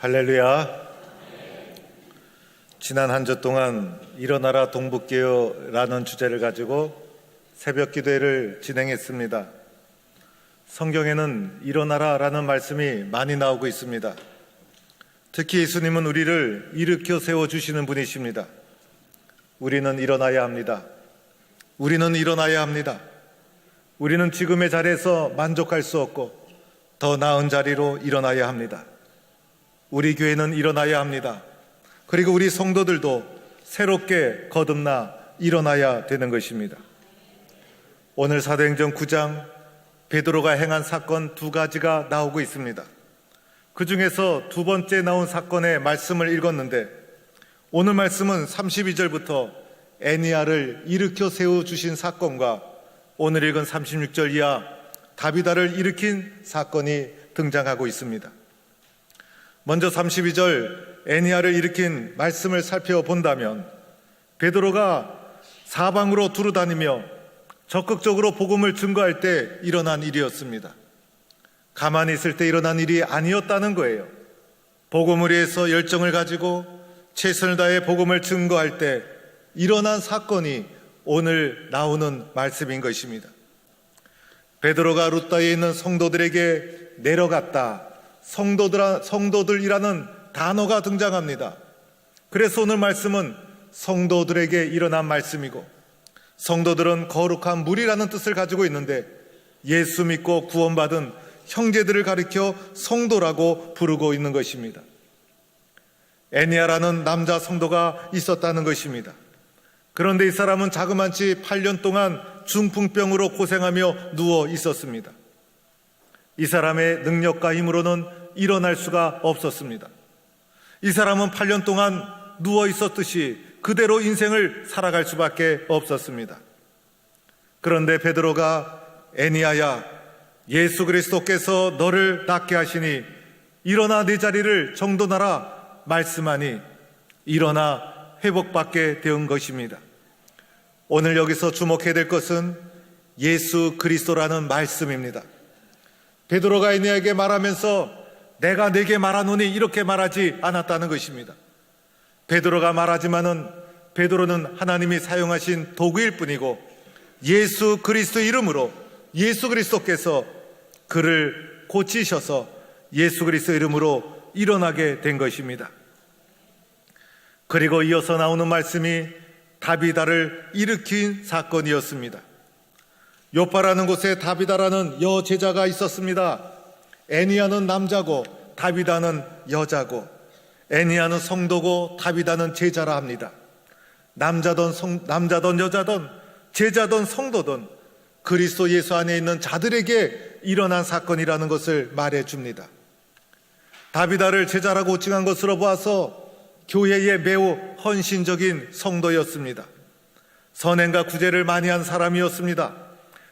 할렐루야. 지난 한 주 동안 일어나라 동북기요라는 주제를 가지고 새벽 기도회를 진행했습니다. 성경에는 일어나라라는 말씀이 많이 나오고 있습니다. 특히 예수님은 우리를 일으켜 세워주시는 분이십니다. 우리는 일어나야 합니다. 우리는 일어나야 합니다. 우리는 지금의 자리에서 만족할 수 없고 더 나은 자리로 일어나야 합니다. 우리 교회는 일어나야 합니다. 그리고 우리 성도들도 새롭게 거듭나 일어나야 되는 것입니다. 오늘 사도행전 9장 베드로가 행한 사건 두 가지가 나오고 있습니다. 그 중에서 두 번째 나온 사건의 말씀을 읽었는데, 오늘 말씀은 32절부터 애니야를 일으켜 세워주신 사건과 오늘 읽은 36절 이하 다비다를 일으킨 사건이 등장하고 있습니다. 먼저 32절 애니야를 일으킨 말씀을 살펴본다면, 베드로가 사방으로 두루다니며 적극적으로 복음을 증거할 때 일어난 일이었습니다. 가만히 있을 때 일어난 일이 아니었다는 거예요. 복음을 위해서 열정을 가지고 최선을 다해 복음을 증거할 때 일어난 사건이 오늘 나오는 말씀인 것입니다. 베드로가 루다에 있는 성도들에게 내려갔다. 성도들이라는 단어가 등장합니다. 그래서 오늘 말씀은 성도들에게 일어난 말씀이고, 성도들은 거룩한 무리라는 뜻을 가지고 있는데 예수 믿고 구원받은 형제들을 가리켜 성도라고 부르고 있는 것입니다. 애니야라는 남자 성도가 있었다는 것입니다. 그런데 이 사람은 자그마치 8년 동안 중풍병으로 고생하며 누워 있었습니다. 이 사람의 능력과 힘으로는 일어날 수가 없었습니다. 이 사람은 8년 동안 누워 있었듯이 그대로 인생을 살아갈 수밖에 없었습니다. 그런데 베드로가 애니야야, 예수 그리스도께서 너를 낫게 하시니 일어나 네 자리를 정돈하라 말씀하니 일어나 회복받게 된 것입니다. 오늘 여기서 주목해야 될 것은 예수 그리스도라는 말씀입니다. 베드로가 애니야에게 말하면서 내가 네게 말하노니 이렇게 말하지 않았다는 것입니다. 베드로가 말하지만은 베드로는 하나님이 사용하신 도구일 뿐이고, 예수 그리스도 이름으로 예수 그리스도께서 그를 고치셔서 예수 그리스도 이름으로 일어나게 된 것입니다. 그리고 이어서 나오는 말씀이 다비다를 일으킨 사건이었습니다. 요파라는 곳에 다비다라는 여제자가 있었습니다. 애니야는 남자고 다비다는 여자고, 애니야는 성도고 다비다는 제자라 합니다. 남자든 여자든 제자든 성도든 그리스도 예수 안에 있는 자들에게 일어난 사건이라는 것을 말해줍니다. 다비다를 제자라고 칭한 것으로 보아서 교회에 매우 헌신적인 성도였습니다. 선행과 구제를 많이 한 사람이었습니다.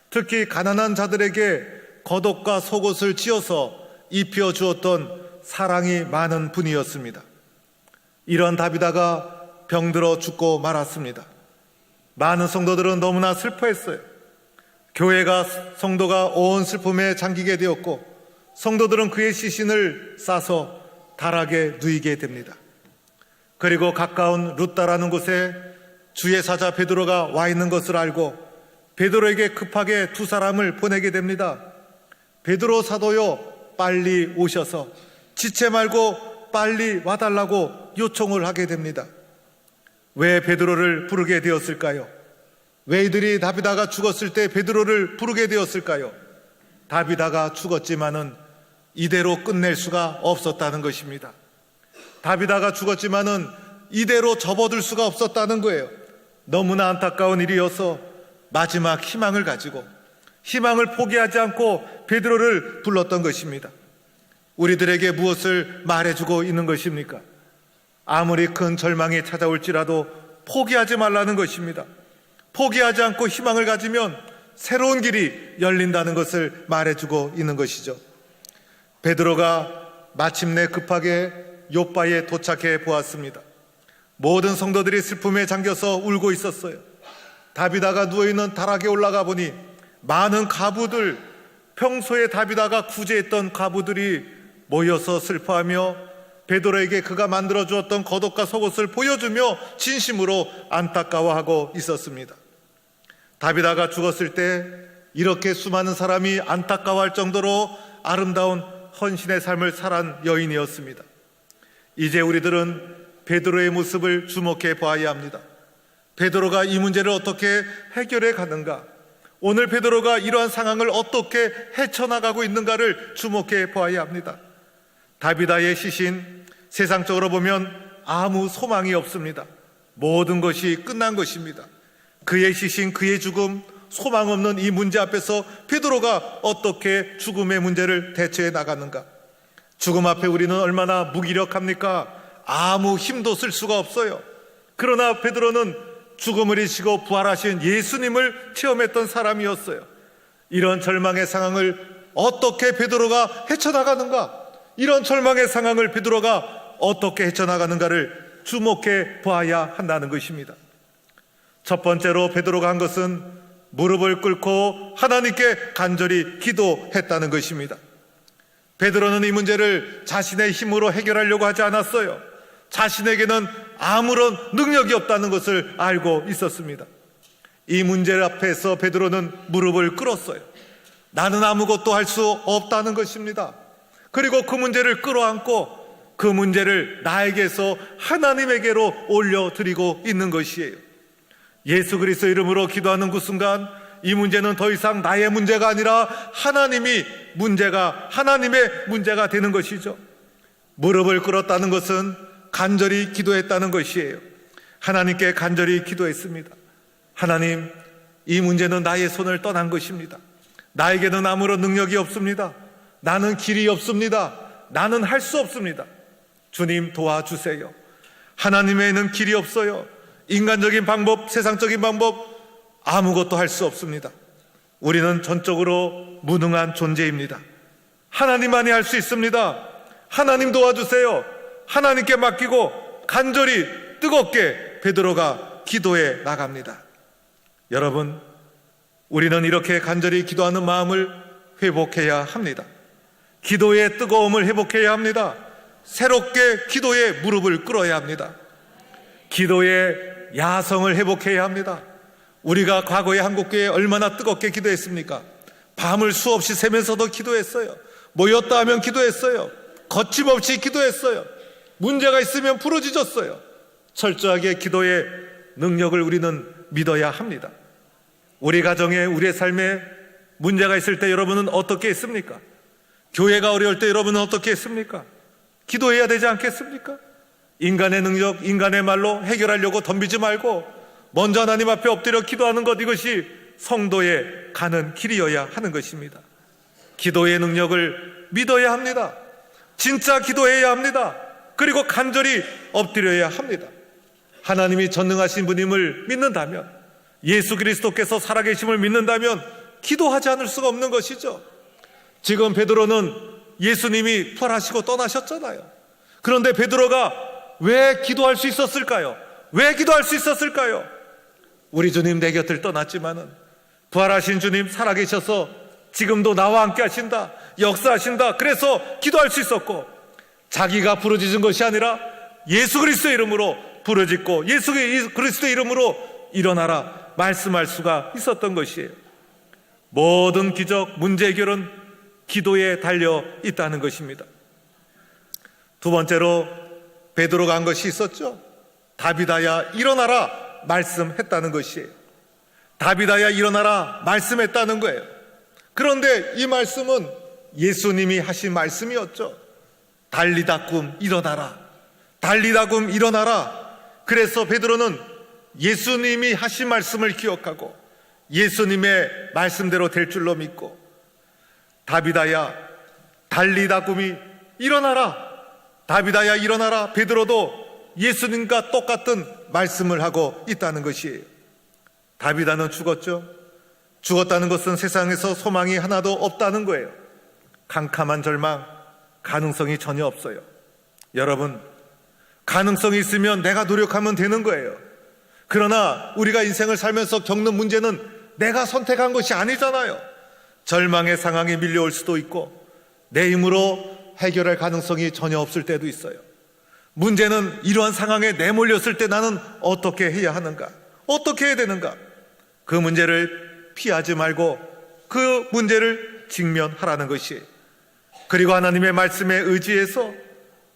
특히 가난한 자들에게 겉옷과 속옷을 지어서 입혀 주었던 사랑이 많은 분이었습니다. 이런 다비다가 병들어 죽고 말았습니다. 많은 성도들은 너무나 슬퍼했어요. 교회가 성도가 온 슬픔에 잠기게 되었고, 성도들은 그의 시신을 싸서 달하게 누이게 됩니다. 그리고 가까운 룻다라는 곳에 주의 사자 베드로가 와 있는 것을 알고 베드로에게 급하게 두 사람을 보내게 됩니다. 베드로 사도요, 빨리 오셔서 지체 말고 빨리 와달라고 요청을 하게 됩니다. 왜 베드로를 부르게 되었을까요? 왜 이들이 다비다가 죽었을 때 베드로를 부르게 되었을까요? 다비다가 죽었지만은 이대로 끝낼 수가 없었다는 것입니다. 다비다가 죽었지만은 이대로 접어둘 수가 없었다는 거예요. 너무나 안타까운 일이어서 마지막 희망을 가지고 희망을 포기하지 않고 베드로를 불렀던 것입니다. 우리들에게 무엇을 말해주고 있는 것입니까? 아무리 큰 절망이 찾아올지라도 포기하지 말라는 것입니다. 포기하지 않고 희망을 가지면 새로운 길이 열린다는 것을 말해주고 있는 것이죠. 베드로가 마침내 급하게 요빠에 도착해 보았습니다. 모든 성도들이 슬픔에 잠겨서 울고 있었어요. 다비다가 누워있는 다락에 올라가 보니 많은 과부들, 평소에 다비다가 구제했던 과부들이 모여서 슬퍼하며 베드로에게 그가 만들어 주었던 겉옷과 속옷을 보여주며 진심으로 안타까워하고 있었습니다. 다비다가 죽었을 때 이렇게 수많은 사람이 안타까워할 정도로 아름다운 헌신의 삶을 살한 여인이었습니다. 이제 우리들은 베드로의 모습을 주목해 보아야 합니다. 베드로가 이 문제를 어떻게 해결해 가는가, 오늘 베드로가 이러한 상황을 어떻게 헤쳐나가고 있는가를 주목해 보아야 합니다. 다비다의 시신, 세상적으로 보면 아무 소망이 없습니다. 모든 것이 끝난 것입니다. 그의 시신, 그의 죽음, 소망 없는 이 문제 앞에서 베드로가 어떻게 죽음의 문제를 대처해 나가는가? 죽음 앞에 우리는 얼마나 무기력합니까? 아무 힘도 쓸 수가 없어요. 그러나 베드로는 죽음을 이기시고 부활하신 예수님을 체험했던 사람이었어요. 이런 절망의 상황을 어떻게 베드로가 헤쳐나가는가? 이런 절망의 상황을 베드로가 어떻게 헤쳐나가는가를 주목해 보아야 한다는 것입니다. 첫 번째로 베드로가 한 것은 무릎을 꿇고 하나님께 간절히 기도했다는 것입니다. 베드로는 이 문제를 자신의 힘으로 해결하려고 하지 않았어요. 자신에게는 아무런 능력이 없다는 것을 알고 있었습니다. 이 문제 앞에서 베드로는 무릎을 꿇었어요. 나는 아무것도 할 수 없다는 것입니다. 그리고 그 문제를 끌어안고 그 문제를 나에게서 하나님에게로 올려드리고 있는 것이에요. 예수 그리스도 이름으로 기도하는 그 순간 이 문제는 더 이상 나의 문제가 아니라 하나님의 문제가 되는 것이죠. 무릎을 꿇었다는 것은 간절히 기도했다는 것이에요. 하나님께 간절히 기도했습니다. 하나님, 이 문제는 나의 손을 떠난 것입니다. 나에게는 아무런 능력이 없습니다. 나는 길이 없습니다. 나는 할 수 없습니다. 주님 도와주세요. 하나님에는 길이 없어요. 인간적인 방법, 세상적인 방법 아무것도 할 수 없습니다. 우리는 전적으로 무능한 존재입니다. 하나님만이 할 수 있습니다. 하나님 도와주세요. 하나님께 맡기고 간절히 뜨겁게 베드로가 기도해 나갑니다. 여러분, 우리는 이렇게 간절히 기도하는 마음을 회복해야 합니다. 기도의 뜨거움을 회복해야 합니다. 새롭게 기도의 무릎을 꿇어야 합니다. 기도의 야성을 회복해야 합니다. 우리가 과거에 한국교회에 얼마나 뜨겁게 기도했습니까? 밤을 수없이 새면서도 기도했어요. 모였다 하면 기도했어요. 거침없이 기도했어요. 문제가 있으면 부르짖었어요. 철저하게 기도의 능력을 우리는 믿어야 합니다. 우리 가정에, 우리의 삶에 문제가 있을 때 여러분은 어떻게 했습니까? 교회가 어려울 때 여러분은 어떻게 했습니까? 기도해야 되지 않겠습니까? 인간의 능력, 인간의 말로 해결하려고 덤비지 말고 먼저 하나님 앞에 엎드려 기도하는 것, 이것이 성도의 가는 길이어야 하는 것입니다. 기도의 능력을 믿어야 합니다. 진짜 기도해야 합니다. 그리고 간절히 엎드려야 합니다. 하나님이 전능하신 분임을 믿는다면, 예수 그리스도께서 살아계심을 믿는다면 기도하지 않을 수가 없는 것이죠. 지금 베드로는 예수님이 부활하시고 떠나셨잖아요. 그런데 베드로가 왜 기도할 수 있었을까요? 왜 기도할 수 있었을까요? 우리 주님 내 곁을 떠났지만은 부활하신 주님 살아계셔서 지금도 나와 함께 하신다, 역사하신다. 그래서 기도할 수 있었고, 자기가 부르짖은 것이 아니라 예수 그리스도의 이름으로 부르짖고 예수 그리스도의 이름으로 일어나라 말씀할 수가 있었던 것이에요. 모든 기적, 문제 해결은 기도에 달려 있다는 것입니다. 두 번째로 베드로가 한 것이 있었죠. 다비다야 일어나라 말씀했다는 것이에요. 다비다야 일어나라 말씀했다는 거예요. 그런데 이 말씀은 예수님이 하신 말씀이었죠. 달리다꿈 일어나라, 달리다꿈 일어나라. 그래서 베드로는 예수님이 하신 말씀을 기억하고 예수님의 말씀대로 될 줄로 믿고, 다비다야 달리다꿈이 일어나라, 다비다야 일어나라. 베드로도 예수님과 똑같은 말씀을 하고 있다는 것이에요. 다비다는 죽었죠. 죽었다는 것은 세상에서 소망이 하나도 없다는 거예요. 캄캄한 절망, 가능성이 전혀 없어요. 여러분, 가능성이 있으면 내가 노력하면 되는 거예요. 그러나 우리가 인생을 살면서 겪는 문제는 내가 선택한 것이 아니잖아요. 절망의 상황이 밀려올 수도 있고 내 힘으로 해결할 가능성이 전혀 없을 때도 있어요. 문제는 이러한 상황에 내몰렸을 때 나는 어떻게 해야 하는가? 어떻게 해야 되는가? 그 문제를 피하지 말고 그 문제를 직면하라는 것이에요. 그리고 하나님의 말씀에 의지해서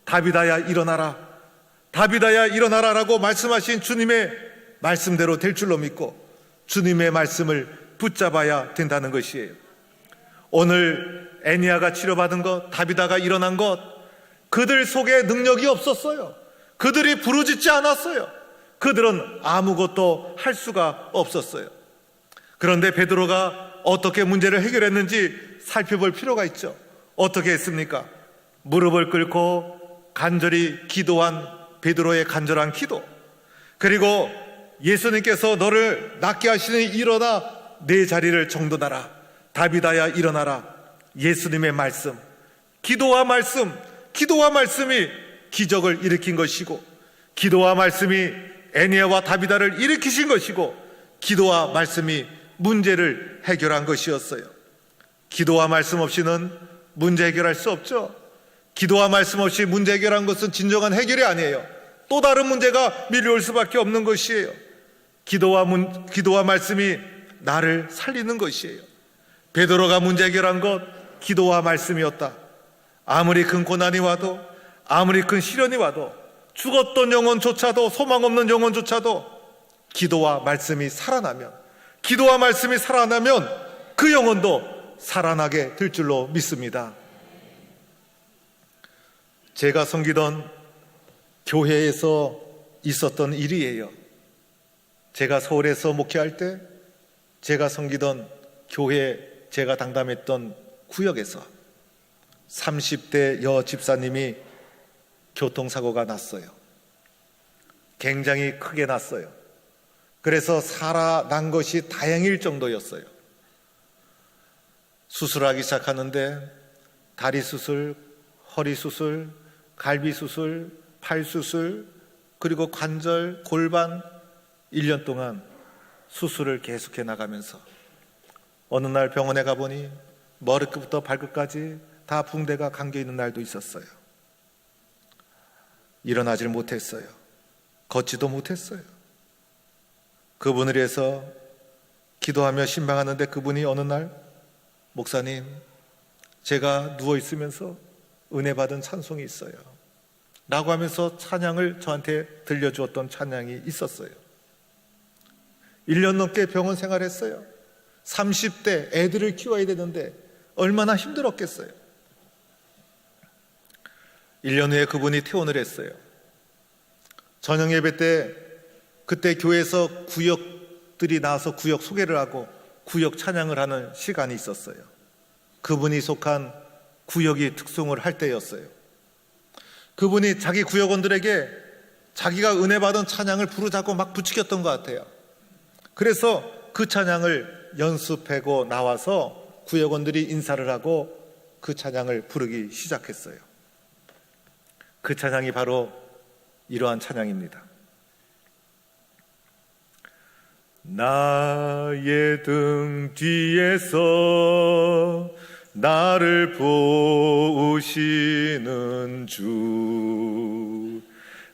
다비다야 일어나라, 다비다야 일어나라 라고 말씀하신 주님의 말씀대로 될 줄로 믿고 주님의 말씀을 붙잡아야 된다는 것이에요. 오늘 애니야가 치료받은 것, 다비다가 일어난 것, 그들 속에 능력이 없었어요. 그들이 부르짖지 않았어요. 그들은 아무것도 할 수가 없었어요. 그런데 베드로가 어떻게 문제를 해결했는지 살펴볼 필요가 있죠. 어떻게 했습니까? 무릎을 꿇고 간절히 기도한 베드로의 간절한 기도, 그리고 예수님께서 너를 낫게 하시니 일어나 내 자리를 정돈하라, 다비다야 일어나라, 예수님의 말씀, 기도와 말씀, 기도와 말씀이 기적을 일으킨 것이고, 기도와 말씀이 애니야와 다비다를 일으키신 것이고, 기도와 말씀이 문제를 해결한 것이었어요. 기도와 말씀 없이는 문제 해결할 수 없죠. 기도와 말씀 없이 문제 해결한 것은 진정한 해결이 아니에요. 또 다른 문제가 밀려올 수밖에 없는 것이에요. 기도와 말씀이 나를 살리는 것이에요. 베드로가 문제 해결한 것, 기도와 말씀이었다. 아무리 큰 고난이 와도, 아무리 큰 시련이 와도, 죽었던 영혼조차도, 소망 없는 영혼조차도 기도와 말씀이 살아나면, 기도와 말씀이 살아나면 그 영혼도 살아나게 될 줄로 믿습니다. 제가 섬기던 교회에서 있었던 일이에요. 제가 서울에서 목회할 때 제가 섬기던 교회, 제가 담당했던 구역에서 30대 여 집사님이 교통사고가 났어요. 굉장히 크게 났어요. 그래서 살아난 것이 다행일 정도였어요. 수술하기 시작하는데 다리 수술, 허리 수술, 갈비 수술, 팔 수술, 그리고 관절, 골반, 1년 동안 수술을 계속해 나가면서 어느 날 병원에 가보니 머리끝부터 발끝까지 다 붕대가 감겨있는 날도 있었어요. 일어나질 못했어요. 걷지도 못했어요. 그분을 위해서 기도하며 신방하는데 그분이 어느 날, 목사님, 제가 누워있으면서 은혜 받은 찬송이 있어요 라고 하면서 찬양을 저한테 들려주었던 찬양이 있었어요. 1년 넘게 병원 생활했어요. 30대 애들을 키워야 되는데 얼마나 힘들었겠어요. 1년 후에 그분이 퇴원을 했어요. 저녁 예배 때 그때 교회에서 구역들이 나와서 구역 소개를 하고 구역 찬양을 하는 시간이 있었어요. 그분이 속한 구역이 특송을 할 때였어요. 그분이 자기 구역원들에게 자기가 은혜 받은 찬양을 부르자고 막 부추겼던 것 같아요. 그래서 그 찬양을 연습하고 나와서 구역원들이 인사를 하고 그 찬양을 부르기 시작했어요. 그 찬양이 바로 이러한 찬양입니다. 나의 등 뒤에서 나를 보시는 주,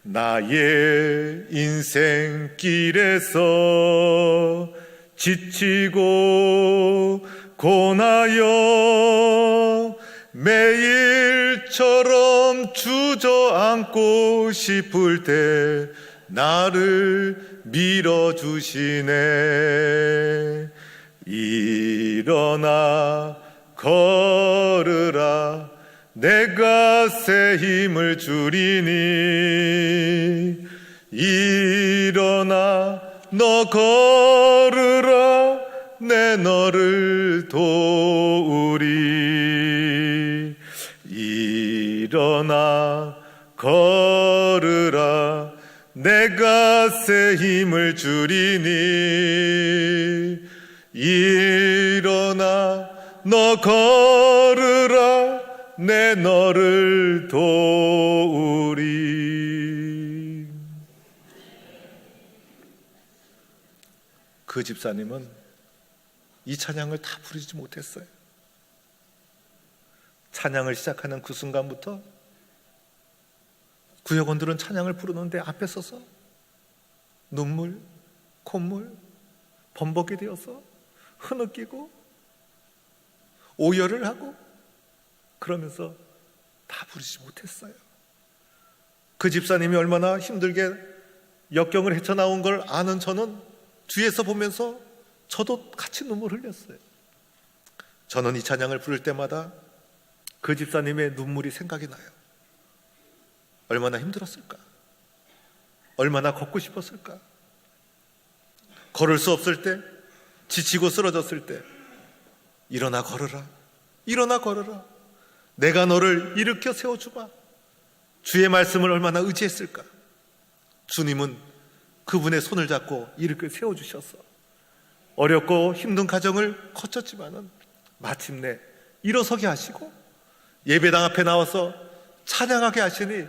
나의 인생길에서 지치고 고나여 매일처럼 주저앉고 싶을 때 나를 밀어주시네. 일어나 걸으라, 내가 새 힘을 주리니. 일어나 너 걸으라, 내 너를 도우리. 일어나 걸으라, 내가 새 힘을 주리니. 일어나 너 걸으라, 내 너를 도우리. 그 집사님은 이 찬양을 다 부르지 못했어요. 찬양을 시작하는 그 순간부터 구역원들은 찬양을 부르는데 앞에 서서 눈물, 콧물, 범벅이 되어서 흐느끼고 오열을 하고 그러면서 다 부르지 못했어요. 그 집사님이 얼마나 힘들게 역경을 헤쳐나온 걸 아는 저는 뒤에서 보면서 저도 같이 눈물 흘렸어요. 저는 이 찬양을 부를 때마다 그 집사님의 눈물이 생각이 나요. 얼마나 힘들었을까? 얼마나 걷고 싶었을까? 걸을 수 없을 때, 지치고 쓰러졌을 때 일어나 걸으라, 일어나 걸으라, 내가 너를 일으켜 세워주마. 주의 말씀을 얼마나 의지했을까? 주님은 그분의 손을 잡고 일으켜 세워주셔서 어렵고 힘든 과정을 거쳤지만은 마침내 일어서게 하시고 예배당 앞에 나와서 찬양하게 하시니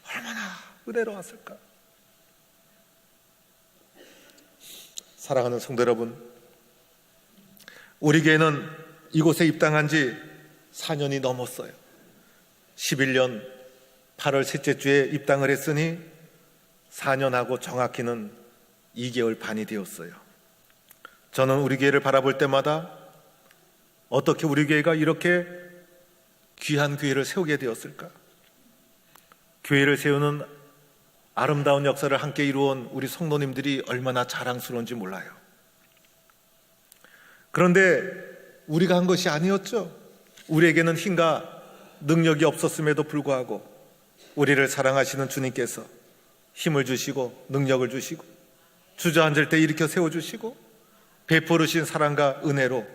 얼마나 은혜로웠을까? 사랑하는 성도 여러분, 우리 교회는 이곳에 입당한 지 4년이 넘었어요. 11년 8월 셋째 주에 입당을 했으니 4년하고 정확히는 2개월 반이 되었어요. 저는 우리 교회를 바라볼 때마다 어떻게 우리 교회가 이렇게 귀한 교회를 세우게 되었을까? 교회를 세우는 아름다운 역사를 함께 이루어온 우리 성도님들이 얼마나 자랑스러운지 몰라요. 그런데 우리가 한 것이 아니었죠. 우리에게는 힘과 능력이 없었음에도 불구하고 우리를 사랑하시는 주님께서 힘을 주시고 능력을 주시고 주저앉을 때 일으켜 세워주시고 베푸르신 사랑과 은혜로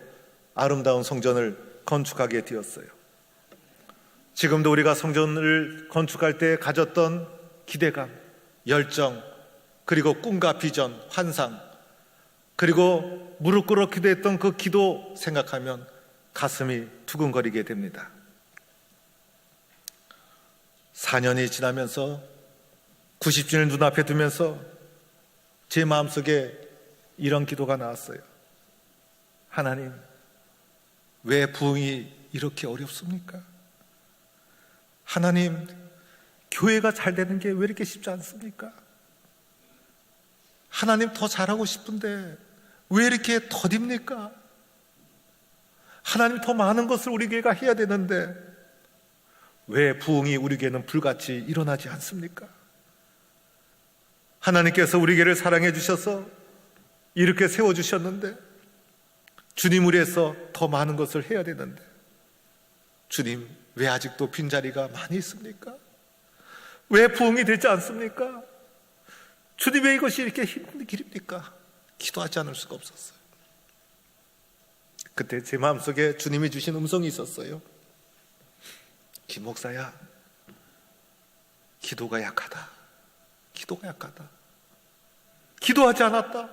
아름다운 성전을 건축하게 되었어요. 지금도 우리가 성전을 건축할 때 가졌던 기대감, 열정, 그리고 꿈과 비전, 환상, 그리고 무릎 꿇어 기도했던 그 기도 생각하면 가슴이 두근거리게 됩니다. 4년이 지나면서 90주년을 눈앞에 두면서 제 마음속에 이런 기도가 나왔어요. 하나님, 왜 부흥이 이렇게 어렵습니까? 하나님, 교회가 잘 되는 게 왜 이렇게 쉽지 않습니까? 하나님, 더 잘하고 싶은데 왜 이렇게 더딥니까? 하나님, 더 많은 것을 우리 교회가 해야 되는데 왜 부흥이 우리 교회는 불같이 일어나지 않습니까? 하나님께서 우리 교회를 사랑해 주셔서 이렇게 세워주셨는데 주님을 위해서 더 많은 것을 해야 되는데 주님, 왜 아직도 빈자리가 많이 있습니까? 왜 부흥이 되지 않습니까? 주님, 왜 이것이 이렇게 힘든 길입니까? 기도하지 않을 수가 없었어요. 그때 제 마음속에 주님이 주신 음성이 있었어요. 김 목사야, 기도가 약하다. 기도가 약하다. 기도하지 않았다.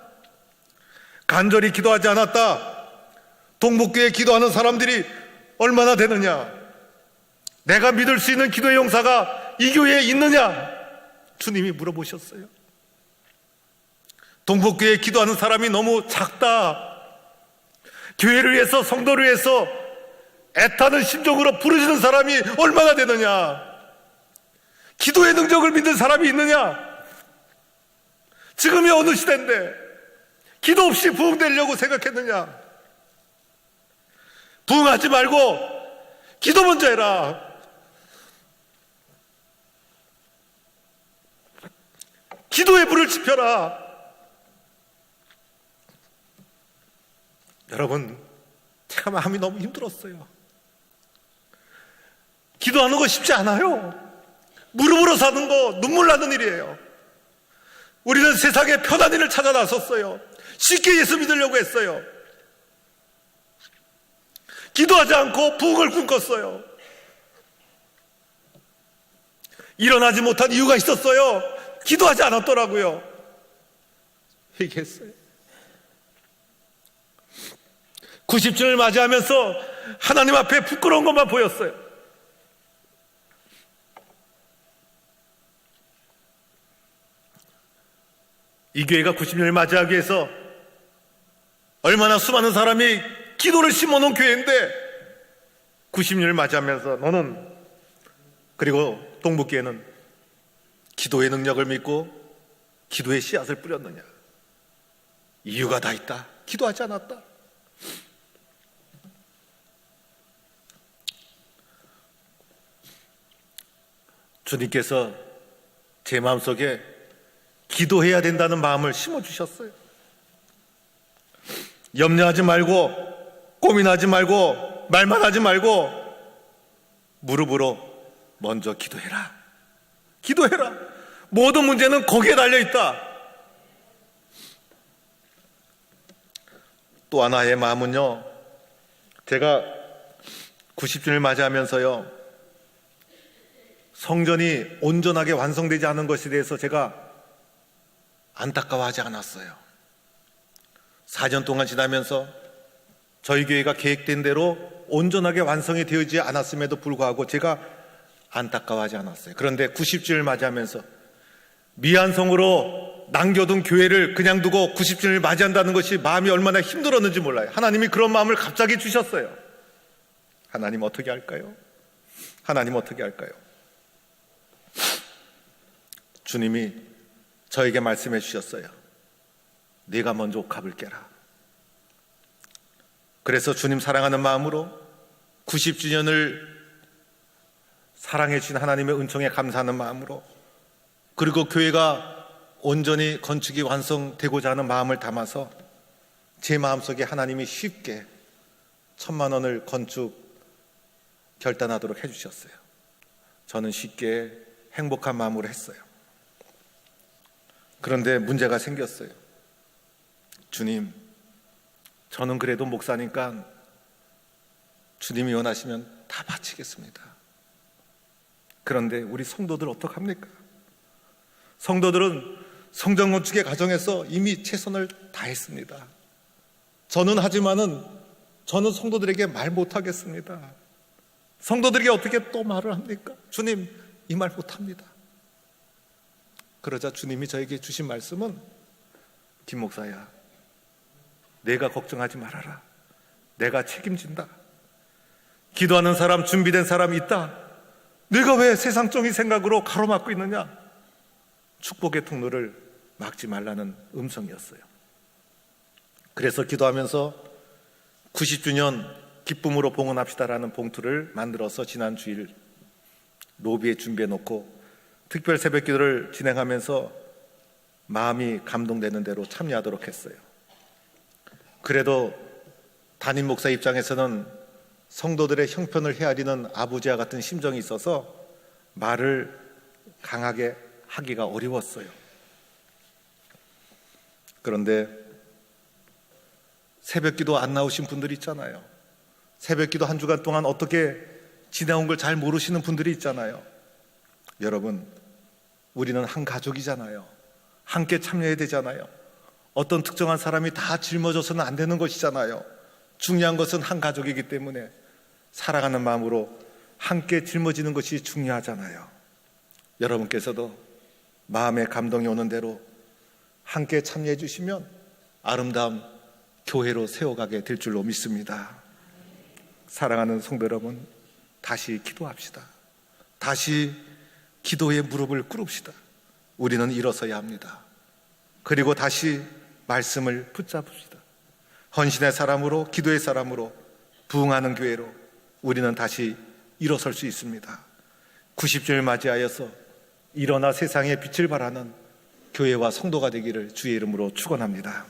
간절히 기도하지 않았다. 동북교에 기도하는 사람들이 얼마나 되느냐? 내가 믿을 수 있는 기도의 용사가 이 교회에 있느냐? 주님이 물어보셨어요. 동북교에 기도하는 사람이 너무 작다. 교회를 위해서, 성도를 위해서 애타는 심정으로 부르짖는 사람이 얼마나 되느냐? 기도의 능력을 믿는 사람이 있느냐? 지금이 어느 시대인데 기도 없이 부흥되려고 생각했느냐? 부흥하지 말고 기도 먼저 해라. 기도의 불을 지펴라. 여러분, 제가 마음이 너무 힘들었어요. 기도하는 거 쉽지 않아요. 무릎으로 사는 거 눈물 나는 일이에요. 우리는 세상에 편한 일을 찾아 나섰어요. 쉽게 예수 믿으려고 했어요. 기도하지 않고 부흥을 꿈꿨어요. 일어나지 못한 이유가 있었어요. 기도하지 않았더라고요. 회개했어요. 90주년을 맞이하면서 하나님 앞에 부끄러운 것만 보였어요. 이 교회가 90년을 맞이하기 위해서 얼마나 수많은 사람이 기도를 심어놓은 교회인데 90년을 맞이하면서 너는, 그리고 동북교회는 기도의 능력을 믿고 기도의 씨앗을 뿌렸느냐? 이유가 다 있다. 기도하지 않았다. 주님께서 제 마음속에 기도해야 된다는 마음을 심어주셨어요. 염려하지 말고, 고민하지 말고, 말만 하지 말고 무릎으로 먼저 기도해라. 기도해라. 모든 문제는 거기에 달려있다. 또 하나의 마음은요, 제가 90주년을 맞이하면서요, 성전이 온전하게 완성되지 않은 것에 대해서 제가 안타까워하지 않았어요. 4년 동안 지나면서 저희 교회가 계획된 대로 온전하게 완성이 되지 않았음에도 불구하고 제가 안타까워하지 않았어요. 그런데 90주년을 맞이하면서 미완성으로 남겨둔 교회를 그냥 두고 90주년을 맞이한다는 것이 마음이 얼마나 힘들었는지 몰라요. 하나님이 그런 마음을 갑자기 주셨어요. 하나님 어떻게 할까요? 하나님 어떻게 할까요? 주님이 저에게 말씀해 주셨어요. 네가 먼저 옥합을 깨라. 그래서 주님 사랑하는 마음으로 90주년을 사랑해 주신 하나님의 은총에 감사하는 마음으로, 그리고 교회가 온전히 건축이 완성되고자 하는 마음을 담아서 제 마음속에 하나님이 쉽게 1,000만 원을 건축 결단하도록 해주셨어요. 저는 쉽게 행복한 마음으로 했어요. 그런데 문제가 생겼어요. 주님, 저는 그래도 목사니까 주님이 원하시면 다 바치겠습니다. 그런데 우리 성도들 어떡합니까? 성도들은 성전 건축의 과정에서 이미 최선을 다했습니다. 저는 하지만은 저는 성도들에게 말 못하겠습니다. 성도들에게 어떻게 또 말을 합니까? 주님, 이 말 못합니다. 그러자 주님이 저에게 주신 말씀은, 김 목사야, 내가 걱정하지 말아라. 내가 책임진다. 기도하는 사람, 준비된 사람이 있다. 내가 왜 세상적인 생각으로 가로막고 있느냐? 축복의 통로를 막지 말라는 음성이었어요. 그래서 기도하면서 90주년 기쁨으로 봉헌합시다라는 봉투를 만들어서 지난 주일 로비에 준비해 놓고 특별 새벽 기도를 진행하면서 마음이 감동되는 대로 참여하도록 했어요. 그래도 담임 목사 입장에서는 성도들의 형편을 헤아리는 아버지와 같은 심정이 있어서 말을 강하게 하기가 어려웠어요. 그런데 새벽기도 안 나오신 분들이 있잖아요. 새벽기도 한 주간 동안 어떻게 지나온 걸 잘 모르시는 분들이 있잖아요. 여러분, 우리는 한 가족이잖아요. 함께 참여해야 되잖아요. 어떤 특정한 사람이 다 짊어져서는 안 되는 것이잖아요. 중요한 것은 한 가족이기 때문에 사랑하는 마음으로 함께 짊어지는 것이 중요하잖아요. 여러분께서도 마음에 감동이 오는 대로 함께 참여해 주시면 아름다운 교회로 세워가게 될 줄로 믿습니다. 사랑하는 성도 여러분, 다시 기도합시다. 다시 기도의 무릎을 꿇읍시다. 우리는 일어서야 합니다. 그리고 다시 말씀을 붙잡읍시다. 헌신의 사람으로, 기도의 사람으로, 부흥하는 교회로 우리는 다시 일어설 수 있습니다. 90주년을 맞이하여서 일어나 세상에 빛을 발하는 교회와 성도가 되기를 주의 이름으로 축원합니다.